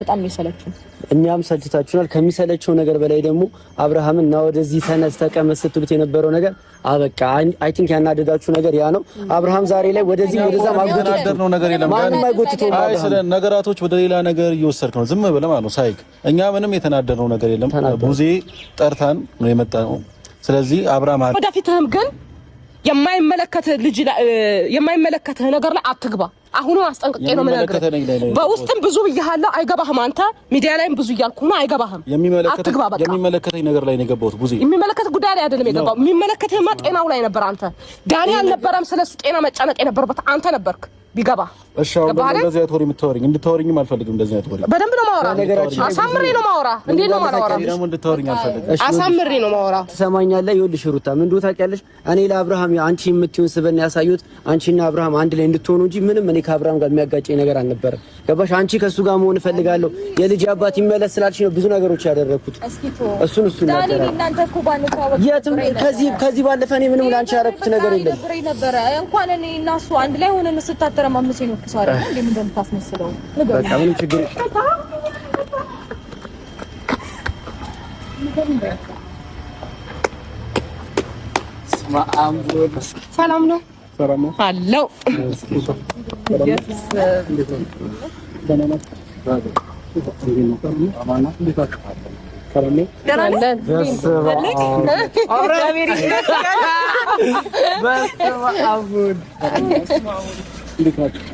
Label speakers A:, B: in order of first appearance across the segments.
A: በጣም ይሰለችው
B: እኛም ሰልችታችሁናል ከሚሰለቸው ነገር በላይ ደግሞ አብርሃም እና ወደዚህ ተነስ ተቀመጥ ስትሉት የነበረው ነገር አበቃ አይ ቲንክ ያናደዳችሁ ነገር ያ ነው አብርሃም ዛሬ ላይ ወደዚህ ወደዛ ማጎተት ነው ነገር የለም ማንም አይጎትተው
C: አይ ስለ ነገራቶች ወደ ሌላ ነገር እየወሰድክ ነው ዝም ብለህ ማለት ነው ሳይክ እኛ ምንም የተናደረው ነገር የለም ቡዜ ጠርታን ነው የመጣው ስለዚህ አብርሃም
A: ወደፊትም ግን የማይመለከተ ነገር ላይ አትግባ አሁን አስጠንቅቄ ነው ምናገር በውስጥም ብዙ ይያሃለው አይገባህም አንተ ሚዲያ ላይም ብዙ ይያልኩ ነው አይገባህም
C: የሚመለከተኝ ነገር ላይ ነው የገባሁት ቡዜ
A: የሚመለከት ጉዳይ ላይ አይደለም የገባው የሚመለከተህማ ጤናው ላይ ነበር አንተ ዳኒ አልነበረም ስለሱ ጤና መጨነቅ የነበረበት አንተ ነበርክ ቢገባ
C: እሺ አሁን እንደዚህ አይተወሪ የምትወሪኝ እንድታወሪኝም አልፈልግም እንደዚህ አይተወሪ
A: በደንብ ነው ማወራ አሳምሬ ነው ማወራ እንዴ ነው ማወራ
C: ደግሞ እንድታወሪኝ አልፈልግም
A: አሳምሬ ነው ማወራ
B: ትሰማኛለህ ይኸውልሽ ሩታ ምን እንደው ታውቂያለሽ እኔ ለአብርሃም አንቺ የምትዩን ስበን ያሳዩት አንቺና አብርሃም አንድ ላይ እንድትሆኑ እንጂ ምንም እኔ ከአብርሃም ጋር የሚያጋጨኝ ነገር አልነበረም ገባሽ አንቺ ከሱ ጋር መሆን ፈልጋለሁ የልጅ አባት ይመለስ ስላልሽ ነው ብዙ ነገሮች ያደረኩት እሱን ነገር
D: እናንተ እኮ ባንተዋወቅ
B: የትም ከዚህ ባለፈ እኔ ምንም ላንቺ ያደረኩት ነገር የለም
D: እንኳን እኔ እና እሱ አንድ ላይ ሆነን ስታተረማምስ ነው ከሳራ እንዴ ምን እንደምታስመስለው
B: በቃ ምንም ችግር
A: ሰላም ነው አለው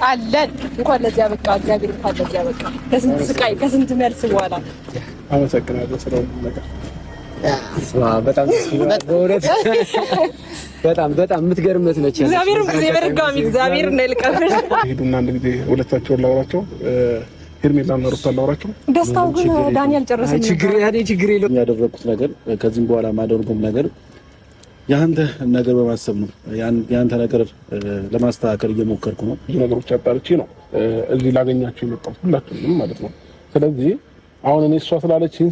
A: አለን እንኳን ለዚህ አበቃ እግዚአብሔር እንኳን ለዚህ አበቃ ከስንት ስቃይ ከስንት መልስ በኋላ
E: አመሰግናለሁ ስለሆነ ነገር
B: በጣም የምትገርመት ነች
A: እግዚአብሔር እንደልቀፍሽ
E: ሄዱና አንድ ጊዜ ሁለታቸውን ላውራቸው ሄርሜላና ሩታ ላውራቸው
A: ደስታው ግን ዳንኤል ጨረሰኝ
B: ችግር የለውም
C: ያደረኩት ነገር ከዚህም በኋላ ማደርጉም ነገር ያንተ ነገር በማሰብ ነው ያንተ ነገር ለማስተካከል እየሞከርኩ ነው
E: ብዙ ነገሮች አጣርቼ ነው እዚህ ላገኛችሁ የመጣሁት ሁላችሁም ማለት ነው ስለዚህ አሁን እኔ እሷ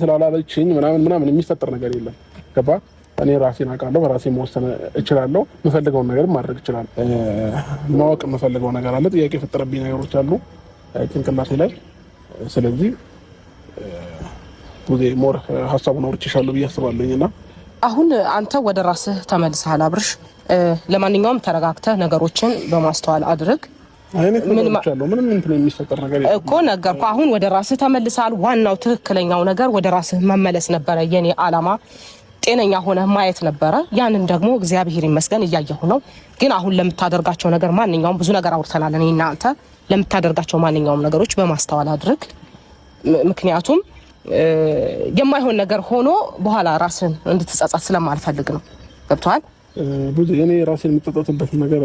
E: ስላላለችኝ ምናምን የሚፈጠር ነገር የለም ገባ እኔ ራሴን አውቃለሁ በራሴ መወሰን እችላለሁ የምፈልገውን ነገር ማድረግ እችላለሁ ማወቅ የምፈልገው ነገር አለ ጥያቄ የፈጠረብኝ ነገሮች አሉ ጭንቅላቴ ላይ ስለዚህ ብዙ ሞር ሀሳቡን አውርቼሻለሁ ብዬ አስባለሁኝና
A: አሁን አንተ ወደ ራስህ ተመልሰሃል አብርሽ ለማንኛውም ተረጋግተህ ነገሮችን በማስተዋል አድርግ
E: ምንም እንትን የሚፈጠር ነገር
A: እኮ ነገርኩ አሁን ወደ ራስህ ተመልሰሃል ዋናው ትክክለኛው ነገር ወደ ራስህ መመለስ ነበረ የኔ አላማ ጤነኛ ሆነ ማየት ነበረ ያንን ደግሞ እግዚአብሔር ይመስገን እያየሁ ነው ግን አሁን ለምታደርጋቸው ነገር ማንኛውም ብዙ ነገር አውርተናል እኔና አንተ ለምታደርጋቸው ማንኛውም ነገሮች በማስተዋል አድርግ ምክንያቱም የማይሆን ነገር ሆኖ በኋላ ራስን እንድትጸጸት ስለማልፈልግ ነው ገብቷል
E: ብዙ እኔ ራሴን የምትጸጸትበት ነገር